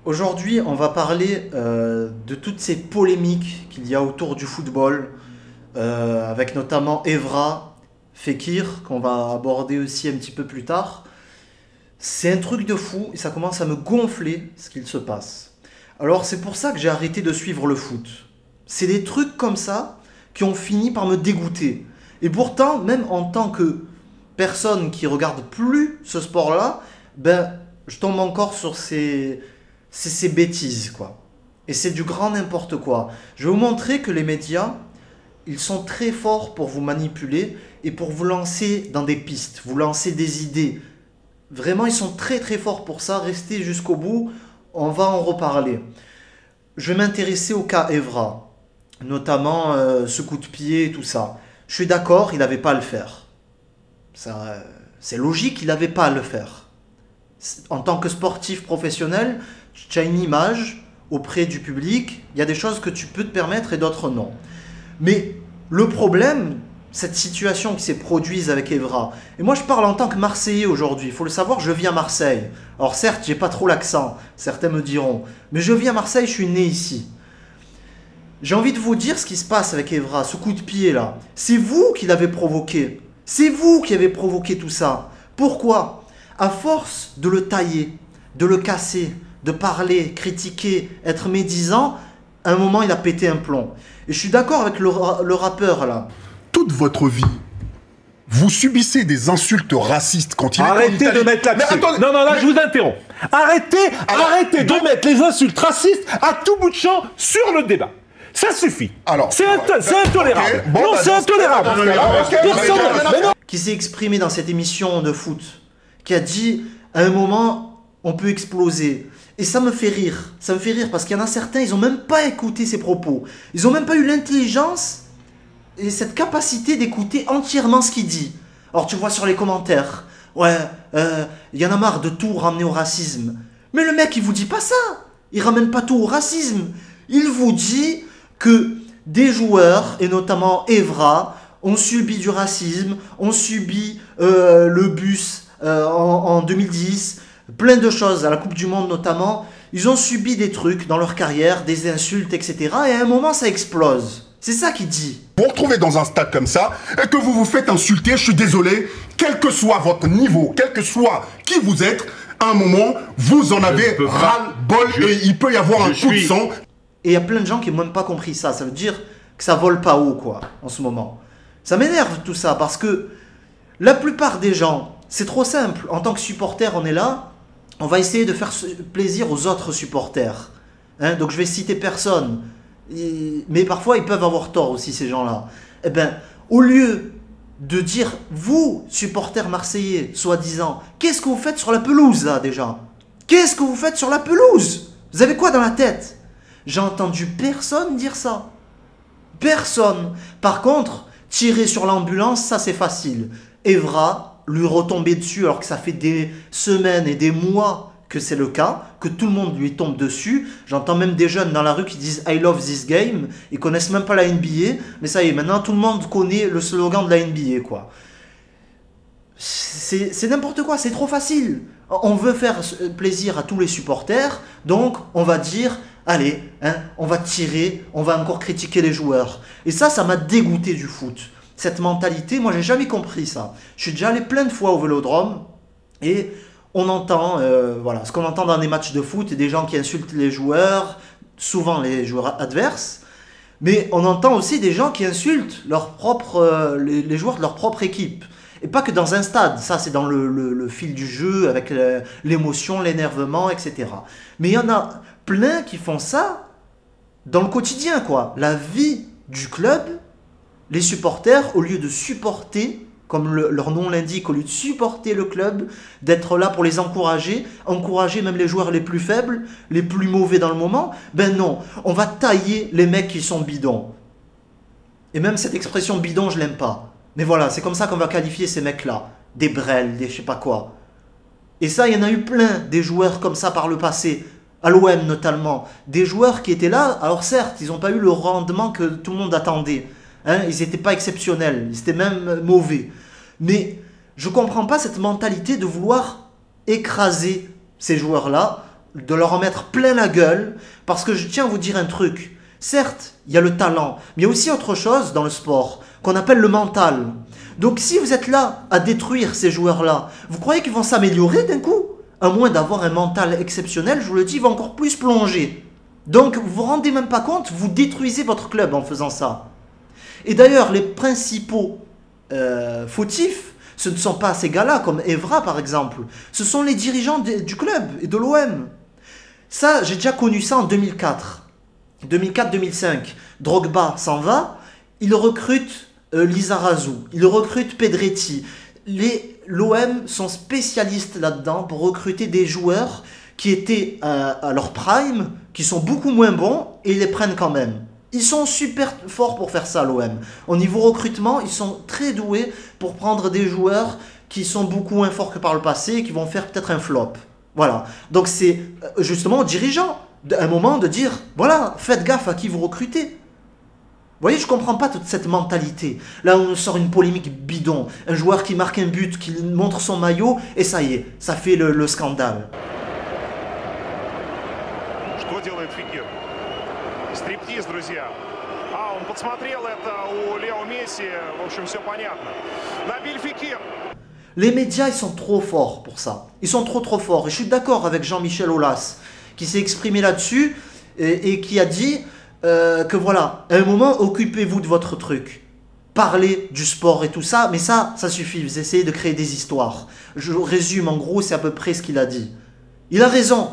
Aujourd'hui, on va parler de toutes ces polémiques qu'il y a autour du football, avec notamment Evra, Fekir, qu'on va aborder aussi un petit peu plus tard. C'est un truc de fou et ça commence à me gonfler ce qu'il se passe. Alors c'est pour ça que j'ai arrêté de suivre le foot. C'est des trucs comme ça qui ont fini par me dégoûter. Et pourtant, même en tant que personne qui regarde plus ce sport-là, ben, je tombe encore sur ces bêtises, quoi. Et c'est du grand n'importe quoi. Je vais vous montrer que les médias, ils sont très forts pour vous manipuler et pour vous lancer dans des pistes, vous lancer des idées. Vraiment, ils sont très très forts pour ça. Restez jusqu'au bout, on va en reparler. Je vais m'intéresser au cas Evra, notamment ce coup de pied et tout ça. Je suis d'accord, il n'avait pas à le faire. C'est logique, il n'avait pas à le faire. En tant que sportif professionnel, tu as une image auprès du public, il y a des choses que tu peux te permettre et d'autres non. Mais le problème, cette situation qui s'est produite avec Evra, et moi je parle en tant que Marseillais aujourd'hui, il faut le savoir, je vis à Marseille. Alors certes, j'ai pas trop l'accent, certains me diront, mais je vis à Marseille, je suis né ici. J'ai envie de vous dire ce qui se passe avec Evra, ce coup de pied là. C'est vous qui l'avez provoqué. C'est vous qui avez provoqué tout ça. Pourquoi? À force de le tailler, de le casser, de parler, critiquer, être médisant, à un moment il a pété un plomb. Et je suis d'accord avec le rappeur là. Toute votre vie, vous subissez des insultes racistes quand il Arrêtez de mettre l'accent. Non, là, je vous interromps. Arrêtez de mettre les insultes racistes à tout bout de champ sur le débat. Ça suffit. C'est intolérable. Okay. C'est intolérable. Qui s'est exprimé dans cette émission de foot, qui a dit, à un moment, on peut exploser. Et ça me fait rire. Ça me fait rire parce qu'il y en a certains, ils n'ont même pas écouté ses propos. Ils n'ont même pas eu l'intelligence et cette capacité d'écouter entièrement ce qu'il dit. Alors tu vois sur les commentaires, ouais, il y en a marre de tout ramener au racisme. Mais le mec, il vous dit pas ça. Il ramène pas tout au racisme. Il vous dit que des joueurs, et notamment Evra, ont subi du racisme, ont subi le bus en 2010, plein de choses, à la Coupe du Monde notamment. Ils ont subi des trucs dans leur carrière, des insultes, etc. Et à un moment, ça explose. C'est ça qu'il dit. Vous vous retrouvez dans un stade comme ça, et que vous vous faites insulter, je suis désolé, quel que soit votre niveau, quel que soit qui vous êtes, à un moment, vous en avez ras-le-bol et il peut y avoir un coup de sang. Et il y a plein de gens qui n'ont même pas compris ça. Ça veut dire que ça vole pas haut, quoi, en ce moment. Ça m'énerve tout ça, parce que la plupart des gens, c'est trop simple. En tant que supporter, on est là, on va essayer de faire plaisir aux autres supporters. Hein, donc je vais citer personne. Mais parfois, ils peuvent avoir tort aussi, ces gens-là. Eh bien, au lieu de dire, vous, supporters marseillais, soi-disant, qu'est-ce que vous faites sur la pelouse, là, déjà? Qu'est-ce que vous faites sur la pelouse? Vous avez quoi dans la tête? J'ai entendu personne dire ça. Personne. Par contre, tirer sur l'ambulance, ça c'est facile. Evra, lui retomber dessus alors que ça fait des semaines et des mois que c'est le cas, que tout le monde lui tombe dessus. J'entends même des jeunes dans la rue qui disent « I love this game ». Ils connaissent même pas la NBA, mais ça y est, maintenant tout le monde connaît le slogan de la NBA, quoi. C'est n'importe quoi, c'est trop facile. On veut faire plaisir à tous les supporters, donc on va dire « Allez, hein, on va tirer, on va encore critiquer les joueurs ». Et ça m'a dégoûté du foot. Cette mentalité, moi j'ai jamais compris ça. Je suis déjà allé plein de fois au Vélodrome et on entend, voilà, ce qu'on entend dans des matchs de foot, des gens qui insultent les joueurs, souvent les joueurs adverses, mais on entend aussi des gens qui insultent les joueurs de leur propre équipe. Et pas que dans un stade, ça c'est dans le fil du jeu, avec l'émotion, l'énervement, etc. Mais il y en a plein qui font ça dans le quotidien, quoi. La vie du club, les supporters, au lieu de supporter, comme leur nom l'indique, au lieu de supporter le club, d'être là pour les encourager même les joueurs les plus faibles, les plus mauvais dans le moment, ben non, on va tailler les mecs qui sont bidons. Et même cette expression bidon, je l'aime pas. Mais voilà, c'est comme ça qu'on va qualifier ces mecs-là. Des brels, des je sais pas quoi. Et ça, il y en a eu plein, des joueurs comme ça par le passé, à l'OM notamment. Des joueurs qui étaient là, alors certes, ils n'ont pas eu le rendement que tout le monde attendait. Hein, ils n'étaient pas exceptionnels, ils étaient même mauvais. Mais je ne comprends pas cette mentalité de vouloir écraser ces joueurs-là, de leur en mettre plein la gueule, parce que je tiens à vous dire un truc. Certes, il y a le talent, mais il y a aussi autre chose dans le sport, qu'on appelle le mental. Donc si vous êtes là à détruire ces joueurs-là, vous croyez qu'ils vont s'améliorer d'un coup? À moins d'avoir un mental exceptionnel, je vous le dis, ils vont encore plus plonger. Donc vous vous rendez même pas compte, vous détruisez votre club en faisant ça. Et d'ailleurs, les principaux fautifs, ce ne sont pas ces gars-là, comme Evra par exemple. Ce sont les dirigeants du club et de l'OM. Ça, j'ai déjà connu ça en 2004. 2004-2005. Drogba s'en va, il recrute Lizarazu, il recrute Pedretti. L'OM sont spécialistes là-dedans pour recruter des joueurs qui étaient à leur prime, qui sont beaucoup moins bons, et ils les prennent quand même. Ils sont super forts pour faire ça, l'OM. Au niveau recrutement, ils sont très doués pour prendre des joueurs qui sont beaucoup moins forts que par le passé et qui vont faire peut-être un flop. Voilà. Donc c'est justement aux dirigeants, à un moment, de dire, voilà, faites gaffe à qui vous recrutez. Vous voyez, je ne comprends pas toute cette mentalité. Là, on sort une polémique bidon. Un joueur qui marque un but, qui montre son maillot, et ça y est, ça fait le scandale. Что делает Фекир? Стриптиз, друзья. А, он подсмотрел это у Лео Месси. В общем, все понятно. Набиль Фекир. Les médias, ils sont trop forts pour ça. Ils sont trop forts. Et je suis d'accord avec Jean-Michel Aulas, qui s'est exprimé là-dessus et qui a dit que voilà, à un moment, occupez-vous de votre truc. Parlez du sport et tout ça, mais ça suffit. Vous essayez de créer des histoires. Je résume, en gros, c'est à peu près ce qu'il a dit. Il a raison.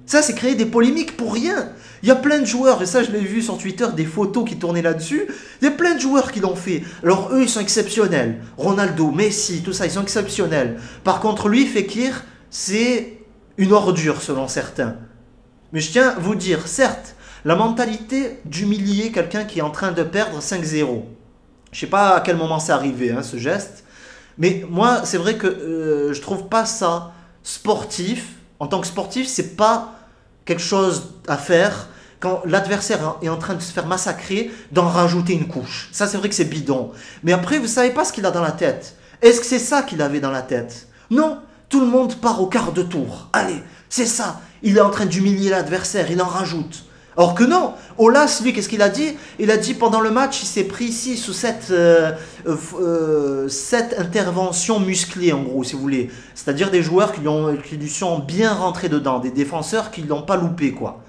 Ça, c'est créer des polémiques pour rien. Il y a plein de joueurs, et ça je l'ai vu sur Twitter, des photos qui tournaient là-dessus. Il y a plein de joueurs qui l'ont fait. Alors eux, ils sont exceptionnels. Ronaldo, Messi, tout ça, ils sont exceptionnels. Par contre, lui, Fekir, c'est une ordure selon certains. Mais je tiens à vous dire, certes, la mentalité d'humilier quelqu'un qui est en train de perdre 5-0. Je ne sais pas à quel moment c'est arrivé, hein, ce geste. Mais moi, c'est vrai que je trouve pas ça sportif. En tant que sportif, c'est pas quelque chose à faire quand l'adversaire est en train de se faire massacrer, d'en rajouter une couche. Ça, c'est vrai que c'est bidon. Mais après, vous savez pas ce qu'il a dans la tête. Est-ce que c'est ça qu'il avait dans la tête? Non, tout le monde part au quart de tour. Allez, c'est ça. Il est en train d'humilier l'adversaire, il en rajoute. Or que non, Aulas, lui, qu'est-ce qu'il a dit? Il a dit pendant le match, il s'est pris ici sous cette intervention musclée, en gros, si vous voulez. C'est-à-dire des joueurs qui lui sont bien rentrés dedans, des défenseurs qui ne l'ont pas loupé, quoi.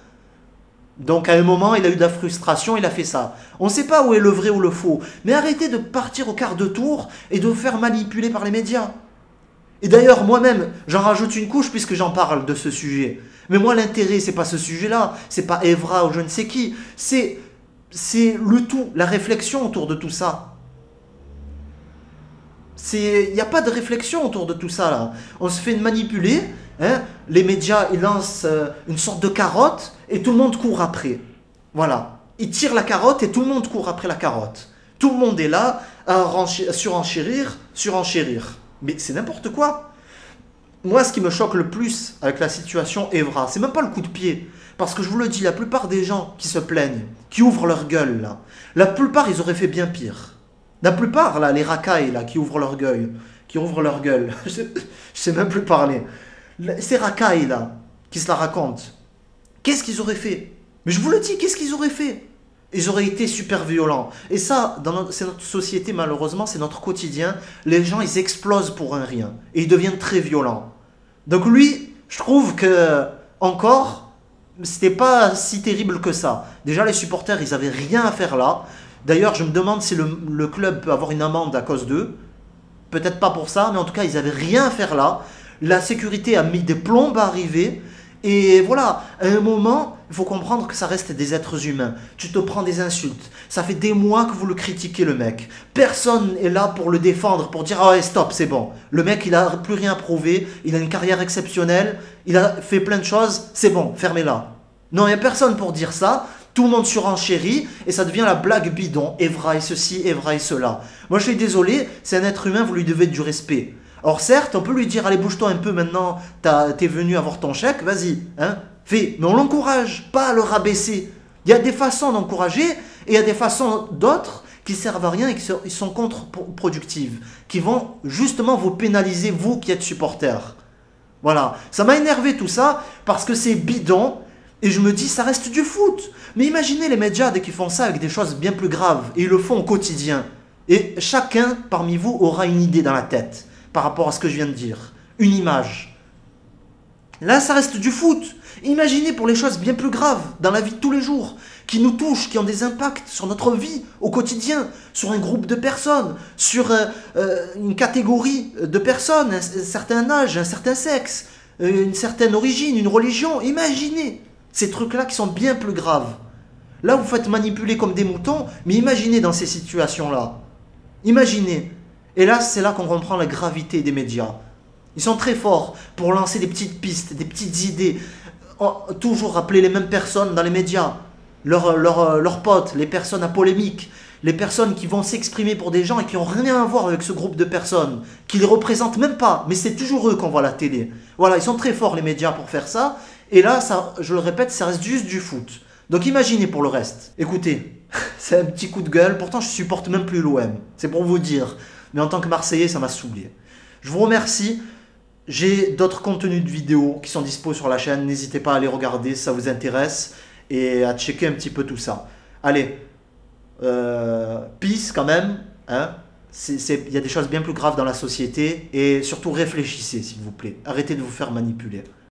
Donc à un moment, il a eu de la frustration, il a fait ça. On ne sait pas où est le vrai ou le faux, mais arrêtez de partir au quart de tour et de vous faire manipuler par les médias. Et d'ailleurs, moi-même, j'en rajoute une couche puisque j'en parle de ce sujet. Mais moi, l'intérêt, c'est pas ce sujet-là, c'est pas Evra ou je ne sais qui, c'est le tout, la réflexion autour de tout ça. Il n'y a pas de réflexion autour de tout ça, là. On se fait manipuler, hein, les médias, ils lancent une sorte de carotte et tout le monde court après. Voilà. Ils tirent la carotte et tout le monde court après la carotte. Tout le monde est là à surenchérir. Mais c'est n'importe quoi. Moi, ce qui me choque le plus avec la situation Evra, c'est même pas le coup de pied. Parce que je vous le dis, la plupart des gens qui se plaignent, qui ouvrent leur gueule, là, la plupart, ils auraient fait bien pire. La plupart, là, les racailles, là, qui ouvrent leur gueule, je sais même plus parler. Ces racailles, là, qui se la racontent, qu'est-ce qu'ils auraient fait? Mais je vous le dis, qu'est-ce qu'ils auraient fait? Ils auraient été super violents. Et ça, c'est notre société, malheureusement, c'est notre quotidien. Les gens, ils explosent pour un rien. Et ils deviennent très violents. Donc lui, je trouve que, encore, c'était pas si terrible que ça. Déjà, les supporters, ils avaient rien à faire là. D'ailleurs, je me demande si le club peut avoir une amende à cause d'eux. Peut-être pas pour ça, mais en tout cas, ils avaient rien à faire là. La sécurité a mis des plombes à arriver. Et voilà, à un moment, il faut comprendre que ça reste des êtres humains. Tu te prends des insultes. Ça fait des mois que vous le critiquez, le mec. Personne est là pour le défendre, pour dire « Ah ouais, stop, c'est bon. Le mec, il n'a plus rien prouvé. Il a une carrière exceptionnelle. Il a fait plein de choses. C'est bon, fermez-la. » Non, il n'y a personne pour dire ça. Tout le monde surenchérit et ça devient la blague bidon. Evra et ceci, Evra et cela. Moi, je suis désolé, c'est un être humain, vous lui devez du respect. Or certes, on peut lui dire, allez, bouge-toi un peu maintenant, t'es venu avoir ton chèque, vas-y, hein, fais. Mais on l'encourage, pas à le rabaisser. Il y a des façons d'encourager et il y a des façons d'autres qui servent à rien et qui sont contre-productives, qui vont justement vous pénaliser, vous qui êtes supporters. Voilà, ça m'a énervé tout ça, parce que c'est bidon, et je me dis, ça reste du foot. Mais imaginez les médias dès qu'ils font ça avec des choses bien plus graves, et ils le font au quotidien. Et chacun parmi vous aura une idée dans la tête, par rapport à ce que je viens de dire. Une image. Là, ça reste du foot. Imaginez pour les choses bien plus graves, dans la vie de tous les jours, qui nous touchent, qui ont des impacts sur notre vie au quotidien, sur un groupe de personnes, sur une catégorie de personnes, un certain âge, un certain sexe, une certaine origine, une religion. Imaginez ces trucs-là qui sont bien plus graves. Là, vous faites manipuler comme des moutons, mais imaginez dans ces situations-là. Imaginez. Et là, c'est là qu'on comprend la gravité des médias. Ils sont très forts pour lancer des petites pistes, des petites idées. Toujours rappeler les mêmes personnes dans les médias. Leurs potes, les personnes à polémique, les personnes qui vont s'exprimer pour des gens et qui n'ont rien à voir avec ce groupe de personnes, qui les représentent même pas, mais c'est toujours eux qu'on voit à la télé. Voilà, ils sont très forts les médias pour faire ça, et là, ça, je le répète, ça reste juste du foot. Donc imaginez pour le reste. Écoutez, c'est un petit coup de gueule, pourtant je supporte même plus l'OM, c'est pour vous dire, mais en tant que Marseillais, ça m'a saoulé. Je vous remercie. J'ai d'autres contenus de vidéos qui sont dispo sur la chaîne, n'hésitez pas à les regarder si ça vous intéresse et à checker un petit peu tout ça. Allez, peace quand même, hein. Il y a des choses bien plus graves dans la société et surtout réfléchissez s'il vous plaît, arrêtez de vous faire manipuler.